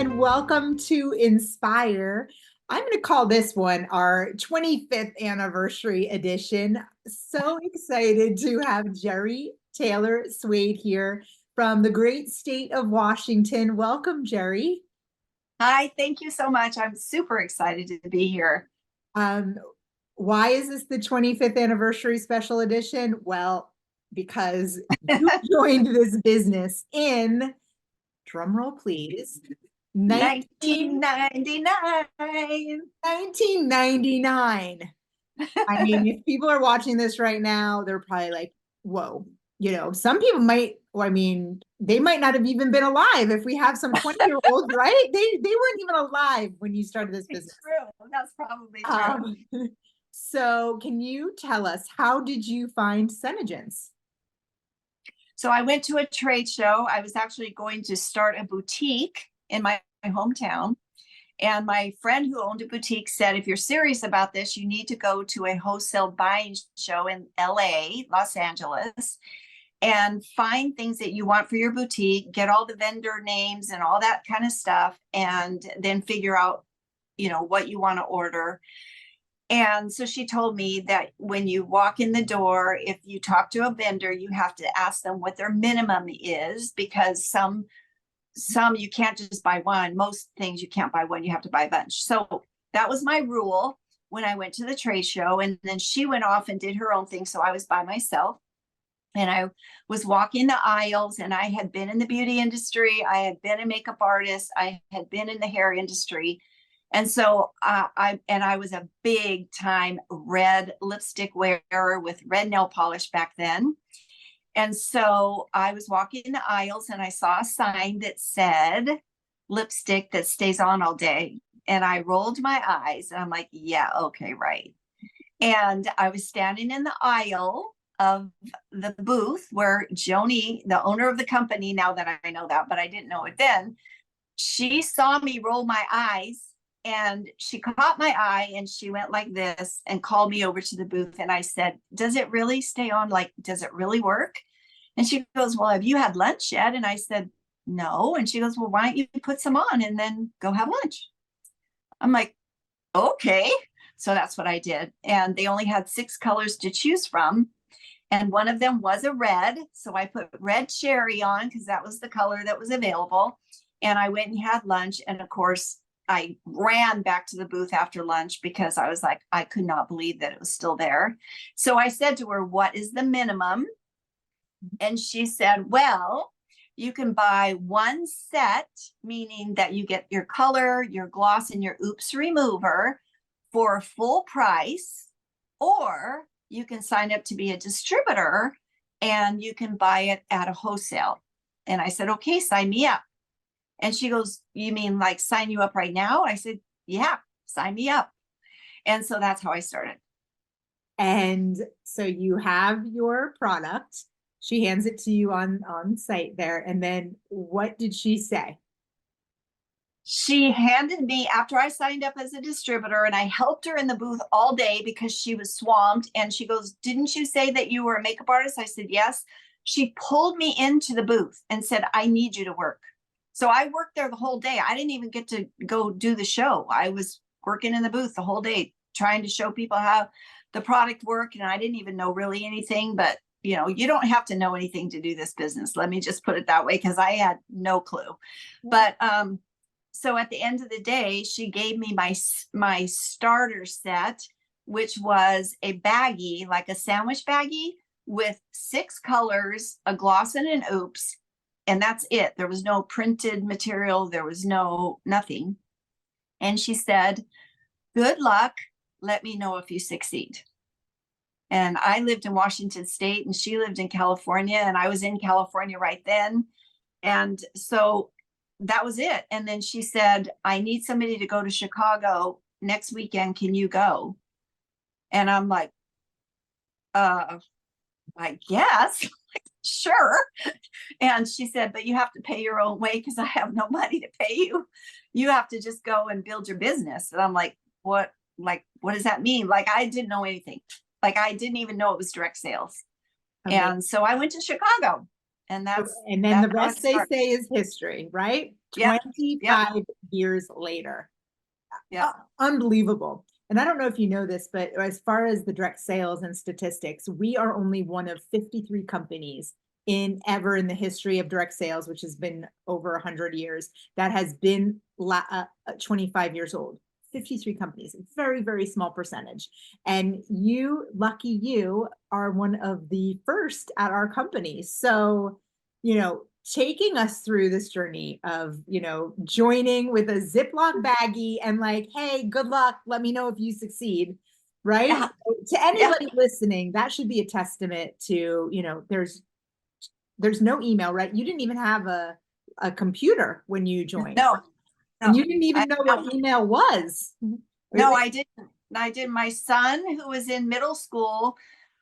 and welcome to Inspire. I'm going to call this one our 25th anniversary edition. So excited to have Jeri Taylor-Swade here from the great state of Washington. Welcome, Jeri. Hi, thank you so much. I'm super excited to be here. Um, why is this the 25th anniversary special edition? Well, because you joined this business in, drumroll please, 1999. 1999. I mean, if people are watching this right now, they're probably like, whoa, some people might, well, I mean, they might not have even been alive if we have some 20-year-olds, right? They weren't even alive when you started this business. It's true. That's probably true. So can you tell us, how did you find SeneGence? So I went to a trade show. I was actually going to start a boutique in my hometown. And my friend who owned a boutique said, if you're serious about this, you need to go to a wholesale buying show in LA, Los Angeles, and find things that you want for your boutique, get all the vendor names and all that kind of stuff, and then figure out, what you want to order. And so she told me that when you walk in the door, if you talk to a vendor, you have to ask them what their minimum is, because some you can't just buy one. Most things you can't buy one, you have to buy a bunch. So that was my rule when I went to the trade show. And then she went off and did her own thing. So I was by myself and I was walking the aisles, and I had been in the beauty industry. I had been a makeup artist. I had been in the hair industry. And so I was a big time red lipstick wearer with red nail polish back then. And so I was walking the aisles and I saw a sign that said lipstick that stays on all day. And I rolled my eyes and I'm like, yeah, okay, right. And I was standing in the aisle of the booth where Joni, the owner of the company, now that I know that, but I didn't know it then, she saw me roll my eyes. And she caught my eye and she went like this and called me over to the booth. And I said, does it really stay on? Like, does it really work? And she goes, well, have you had lunch yet? And I said, no. And she goes, well, why don't you put some on and then go have lunch? I'm like, okay. So that's what I did. And they only had 6 colors to choose from. And one of them was a red. So I put red cherry on because that was the color that was available. And I went and had lunch. And of course, I ran back to the booth after lunch because I was like, I could not believe that it was still there. So I said to her, what is the minimum? And she said, well, you can buy one set, meaning that you get your color, your gloss, and your oops remover for full price, or you can sign up to be a distributor and you can buy it at a wholesale. And I said, okay, sign me up. And she goes, you mean like sign you up right now? I said, yeah, sign me up. And so that's how I started. And so you have your product. She hands it to you on site there. And then what did she say? She handed me, after I signed up as a distributor, and I helped her in the booth all day because she was swamped. And she goes, didn't you say that you were a makeup artist? I said, yes. She pulled me into the booth and said, I need you to work. So I worked there the whole day. I didn't even get to go do the show. I was working in the booth the whole day, trying to show people how the product worked. And I didn't even know really anything, but you don't have to know anything to do this business. Let me just put it that way, because I had no clue. But so at the end of the day, she gave me my starter set, which was a baggie, like a sandwich baggie with 6 colors, a gloss and an oops. And that's it. There was no printed material. There was nothing. And she said, good luck. Let me know if you succeed. And I lived in Washington State and she lived in California, and I was in California right then. And so that was it. And then she said, I need somebody to go to Chicago next weekend. Can you go? And I'm like, I guess. Sure. And she said, but you have to pay your own way because I have no money to pay you. You have to just go and build your business. And I'm like, what does that mean? Like, I didn't know anything. Like, I didn't even know it was direct sales. Okay. And so I went to Chicago, and then the rest, they say, is history, right? Yep. Yep. 25 years later. Yep. Unbelievable. And I don't know if you know this, but as far as the direct sales and statistics, we are only one of 53 companies in the history of direct sales, which has been over 100 years, that has been 25 years old. 53 companies, very, very small percentage. And you, lucky you, are one of the first at our company. So, taking us through this journey of, joining with a Ziploc baggie and like, hey, good luck. Let me know if you succeed. Right. Yeah. So to anybody listening, that should be a testament to, there's no email, right? You didn't even have a computer when you joined. No, and you didn't even know what email was. No, I didn't. I did. My son, who was in middle school,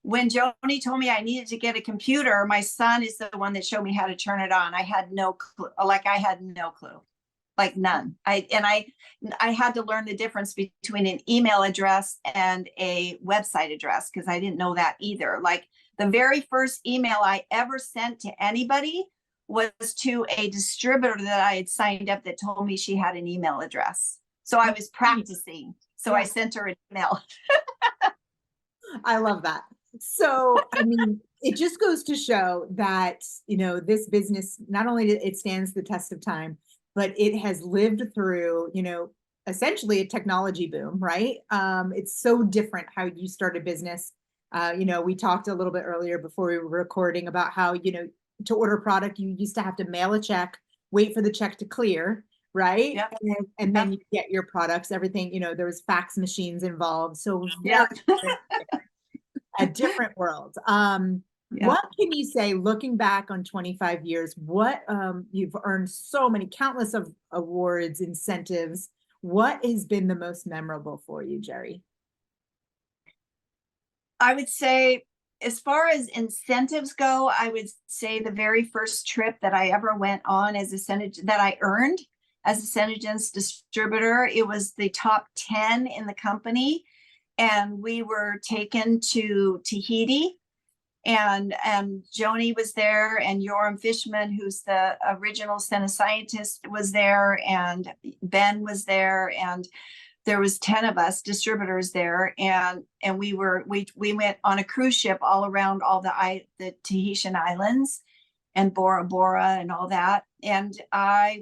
when Joni told me I needed to get a computer, my son is the one that showed me how to turn it on. I had no clue. I had no clue, like none. I had to learn the difference between an email address and a website address because I didn't know that either. Like the very first email I ever sent to anybody was to a distributor that I had signed up that told me she had an email address. So I was practicing. So I sent her an email. I love that. So, I mean, it just goes to show that, this business, not only it stands the test of time, but it has lived through, essentially a technology boom, right? It's so different how you start a business. We talked a little bit earlier before we were recording about how, to order product, you used to have to mail a check, wait for the check to clear, right? Yep. And then you get your products, everything, there was fax machines involved. So a different world. What can you say, looking back on 25 years, what you've earned so many countless of awards, incentives. What has been the most memorable for you, Jeri? I would say, as far as incentives go, I would say the very first trip that I ever went on as that I earned as a SeneGence distributor, it was the top 10 in the company. And we were taken to Tahiti, and Joni was there, and Yoram Fishman, who's the original scientist, was there, and Ben was there, and there was 10 of us distributors there, and we went on a cruise ship all around all the Tahitian islands and Bora Bora and all that. And I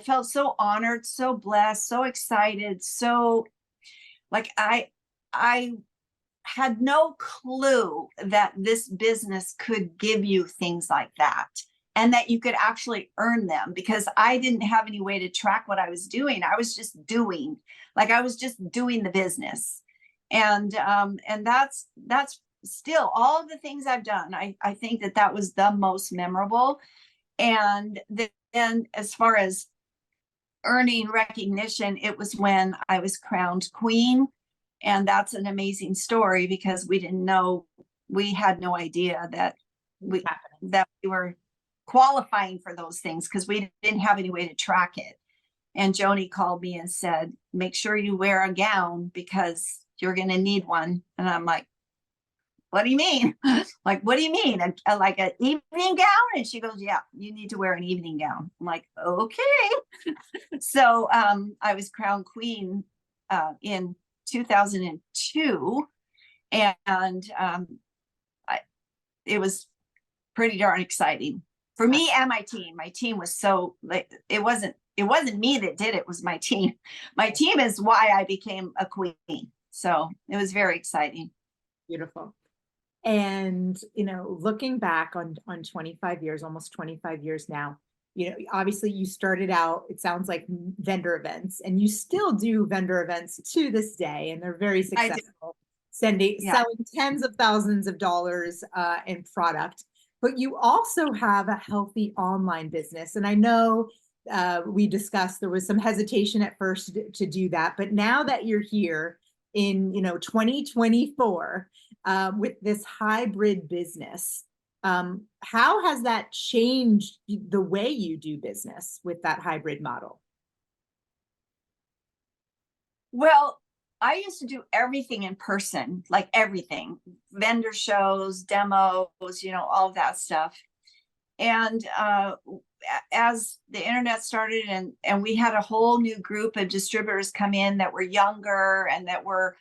felt so honored, so blessed, so excited, so like I had no clue that this business could give you things like that and that you could actually earn them, because I didn't have any way to track what I was doing. I was just doing the business. And that's still all of the things I've done. I think that was the most memorable. And then as far as earning recognition, it was when I was crowned queen. And that's an amazing story, because we had no idea that we were qualifying for those things, because we didn't have any way to track it. And Joni called me and said, make sure you wear a gown because you're going to need one. And I'm like, what do you mean? Like, what do you mean? Like an evening gown? And she goes, yeah, you need to wear an evening gown. I'm like, okay. So I was crowned queen in 2002, and it was pretty darn exciting for me and my team. My team was so, like, it wasn't me that did it, it was my team. My team is why I became a queen. So it was very exciting. Beautiful. And looking back on 25 years, almost 25 years now, obviously you started out, it sounds like, vendor events, and you still do vendor events to this day, and they're very successful, selling tens of thousands of dollars in product. But you also have a healthy online business. And I know we discussed there was some hesitation at first to do that, but now that you're here in 2024 with this hybrid business, how has that changed the way you do business with that hybrid model? Well, I used to do everything in person, like everything, vendor shows, demos, all of that stuff. And as the internet started and we had a whole new group of distributors come in that were younger and that were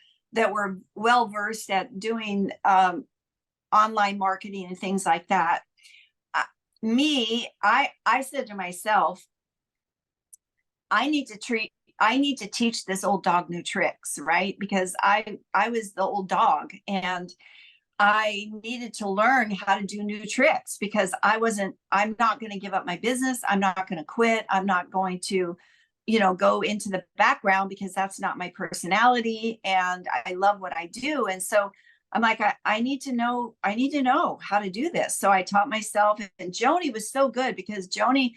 well versed at doing online marketing and things like that. I said to myself, I need to teach this old dog new tricks, right? Because I was the old dog and I needed to learn how to do new tricks because I'm not going to give up my business. I'm not going to quit. I'm not going to, go into the background because that's not my personality. And I love what I do. And so I'm like, I need to know how to do this. So I taught myself, and Joni was so good because Joni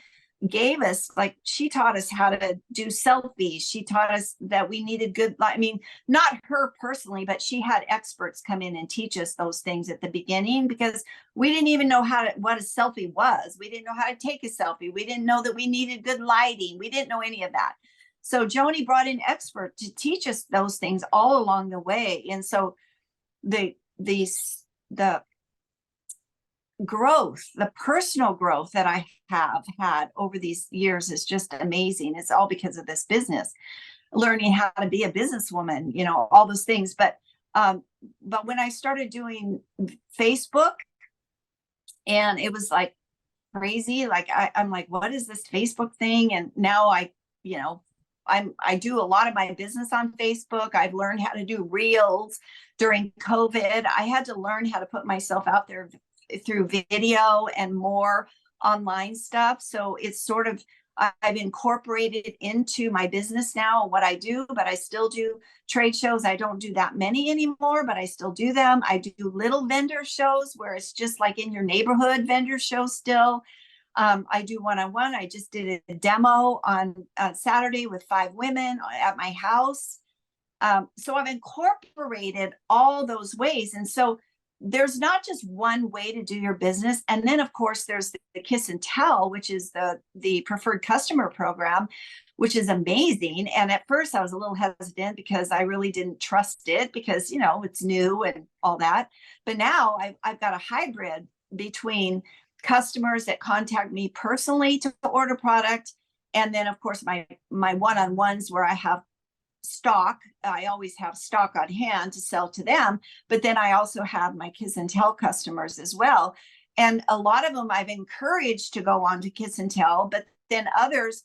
gave us, like, she taught us how to do selfies. She taught us that we needed good, I mean, not her personally, but she had experts come in and teach us those things at the beginning because we didn't even know what a selfie was. We didn't know how to take a selfie. We didn't know that we needed good lighting. We didn't know any of that. So Joni brought in experts to teach us those things all along the way. And so the growth, the personal growth that I have had over these years is just amazing. It's all because of this business, learning how to be a businesswoman, all those things. But when I started doing Facebook, and it was like crazy, like I'm like, what is this Facebook thing? And now I do a lot of my business on Facebook. I've learned how to do reels during COVID. I had to learn how to put myself out there through video and more online stuff. So it's sort of, I've incorporated into my business now and what I do, but I still do trade shows. I don't do that many anymore, but I still do them. I do little vendor shows where it's just like in your neighborhood vendor show still. I do one-on-one. I just did a demo on Saturday with 5 women at my house. So I've incorporated all those ways. And so there's not just one way to do your business. And then, of course, there's the Kiss and Tell, which is the preferred customer program, which is amazing. And at first I was a little hesitant because I really didn't trust it because, it's new and all that. But now I've got a hybrid between customers that contact me personally to order product. And then, of course, my one-on-ones where I have stock. I always have stock on hand to sell to them, but then I also have my Kiss and Tell customers as well. And a lot of them I've encouraged to go on to Kiss and Tell, but then others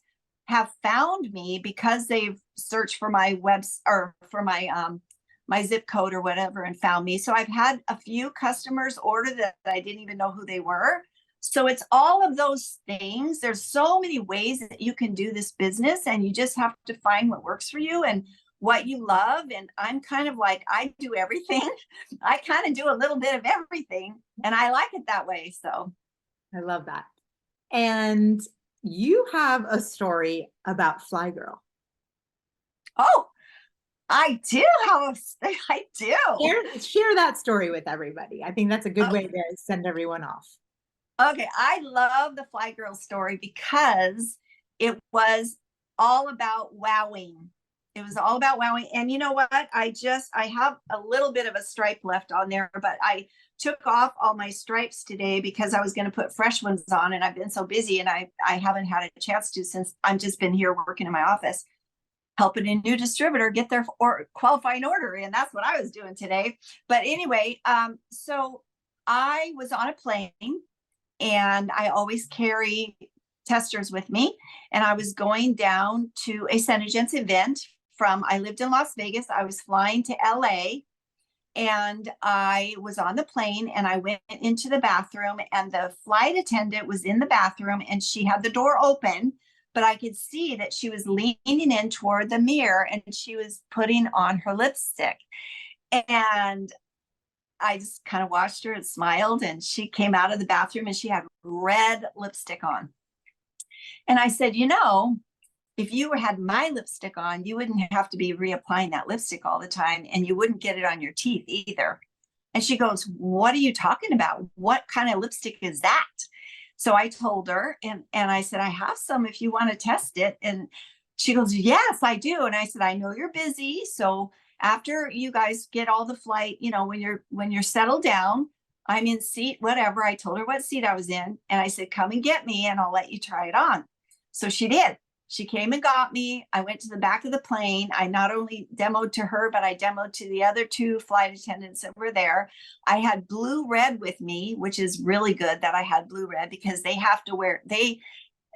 have found me because they've searched for my or for my zip code or whatever and found me. So I've had a few customers order that I didn't even know who they were. So it's all of those things. There's so many ways that you can do this business, and you just have to find what works for you and what you love. And I'm kind of like, I do everything. I kind of do a little bit of everything, and I like it that way. So I love that. And you have a story about Fly Girl. Oh, I do. I do. Share that story with everybody. I think that's a good way to send everyone off. Okay, I love the Fly Girl story because it was all about wowing. It was all about wowing. And you know what? I have a little bit of a stripe left on there, but I took off all my stripes today because I was going to put fresh ones on, and I've been so busy and I haven't had a chance to since I've just been here working in my office, helping a new distributor get their qualifying order. And that's what I was doing today. But anyway, so I was on a plane, and I always carry testers with me. And I was going down to a SeneGence event I lived in Las Vegas. I was flying to LA, and I was on the plane, and I went into the bathroom, and the flight attendant was in the bathroom, and she had the door open, but I could see that she was leaning in toward the mirror, and she was putting on her lipstick. And I just kind of watched her and smiled, and she came out of the bathroom and she had red lipstick on. And I said, if you had my lipstick on, you wouldn't have to be reapplying that lipstick all the time, and you wouldn't get it on your teeth either. And she goes, what are you talking about? What kind of lipstick is that? So I told her, and I said, I have some if you want to test it. And she goes, yes, I do. And I said, I know you're busy. So after you guys get all the flight, when you're settled down, I'm in seat, whatever. I told her what seat I was in. And I said, come and get me and I'll let you try it on. So she did. She came and got me. I went to the back of the plane. I not only demoed to her, but I demoed to the other two flight attendants that were there. I had blue red with me, which is really good that I had blue red, because they have to wear,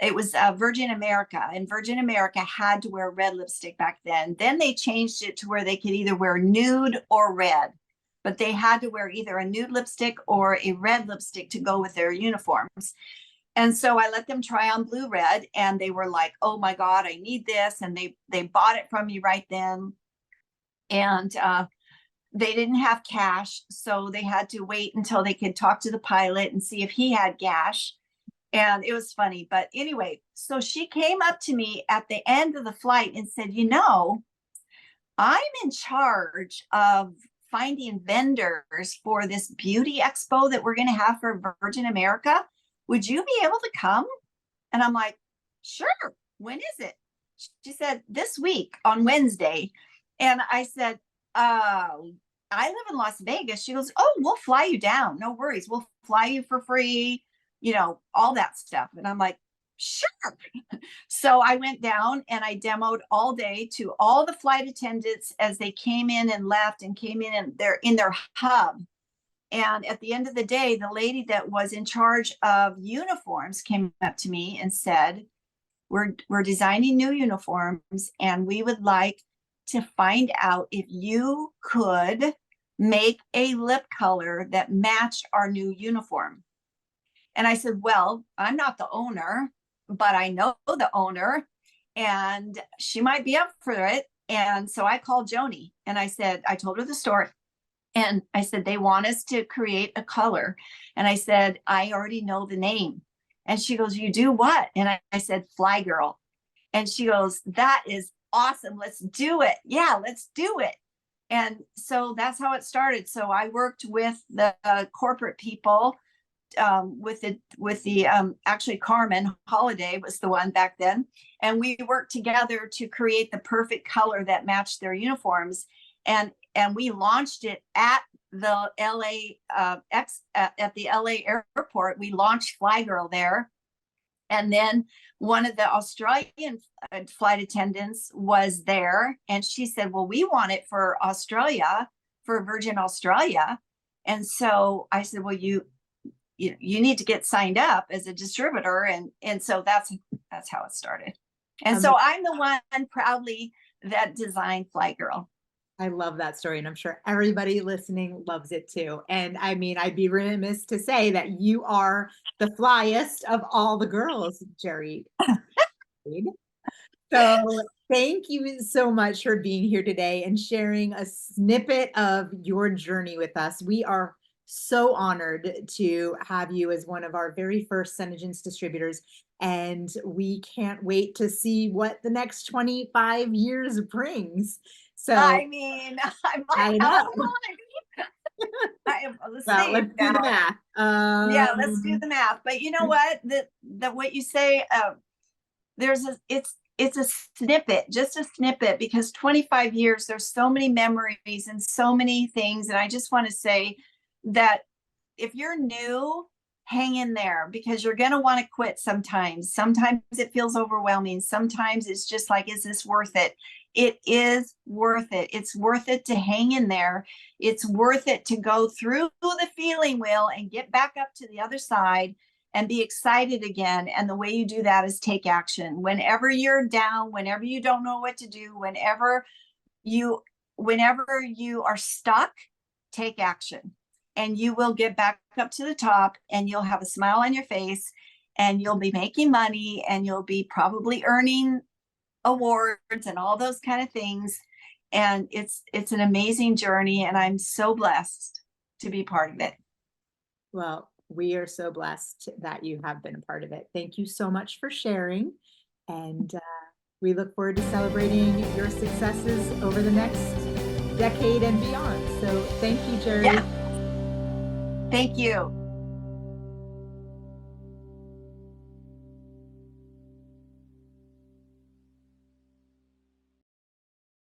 it was Virgin America, and Virgin America had to wear red lipstick back then. Then they changed it to where they could either wear nude or red, but they had to wear either a nude lipstick or a red lipstick to go with their uniforms. And so I let them try on blue red, and they were like, oh my God, I need this. And they bought it from me right then. And they didn't have cash, so they had to wait until they could talk to the pilot and see if he had cash. And it was funny. But anyway, so she came up to me at the end of the flight and said, you know, I'm in charge of finding vendors for this beauty expo that we're going to have for Virgin America. Would you be able to come? And I'm like, sure. When is it? She said, this week on Wednesday. And I said, I live in Las Vegas. She goes, oh, we'll fly you down. No worries. We'll fly you for free, you know, all that stuff. And I'm like, sure. So I went down and I demoed all day to all the flight attendants as they came in and left and came in, and they're in their hub. And at the end of the day, the lady that was in charge of uniforms came up to me and said, we're designing new uniforms, and we would like to find out if you could make a lip color that matched our new uniform. And I said, well, I'm not the owner, but I know the owner and she might be up for it. And so I called Joni and I said, I told her the story. And I said, they want us to create a color. And I said, I already know the name. And she goes, you do what? And I said, Fly Girl. And she goes, that is awesome. Let's do it. Yeah, let's do it. And so that's how it started. So I worked with the corporate people, with the actually Carmen Holiday was the one back then. And we worked together to create the perfect color that matched their uniforms. And we launched it at the LA at the LA airport. We launched Fly Girl there. And then one of the Australian flight attendants was there, and she said, well, we want it for Australia, for Virgin Australia. And so I said, well, you need to get signed up as a distributor. And so that's how it started. And so I'm the one proudly that designed Fly Girl. I love that story, and I'm sure everybody listening loves it too. And I mean, I'd be remiss to say that you are the flyest of all the girls, Jeri. So thank you so much for being here today and sharing a snippet of your journey with us. We are so honored to have you as one of our very first SeneGence distributors, and we can't wait to see what the next 25 years brings. So I mean, I'm like, I know. Let's Well, let's do the math. Yeah, let's do the math. But you know what? That what you say, it's a snippet, just a snippet, because 25 years, there's so many memories and so many things. And I just want to say that if you're new, hang in there, because you're going to want to quit sometimes. Sometimes it feels overwhelming. Sometimes it's just like, is this worth it? It is worth it. It's worth it to hang in there. It's worth it to go through the feeling wheel and get back up to the other side and be excited again. And the way you do that is take action. Whenever you're down, whenever you don't know what to do, whenever you are stuck, take action. And you will get back up to the top, and you'll have a smile on your face, and you'll be making money, and you'll be probably earning awards and all those kind of things. And it's an amazing journey, and I'm so blessed to be part of it. Well, we are so blessed that you have been a part of it. Thank you so much for sharing, and we look forward to celebrating your successes over the next decade and beyond. So thank you, Jeri. Yeah. Thank you.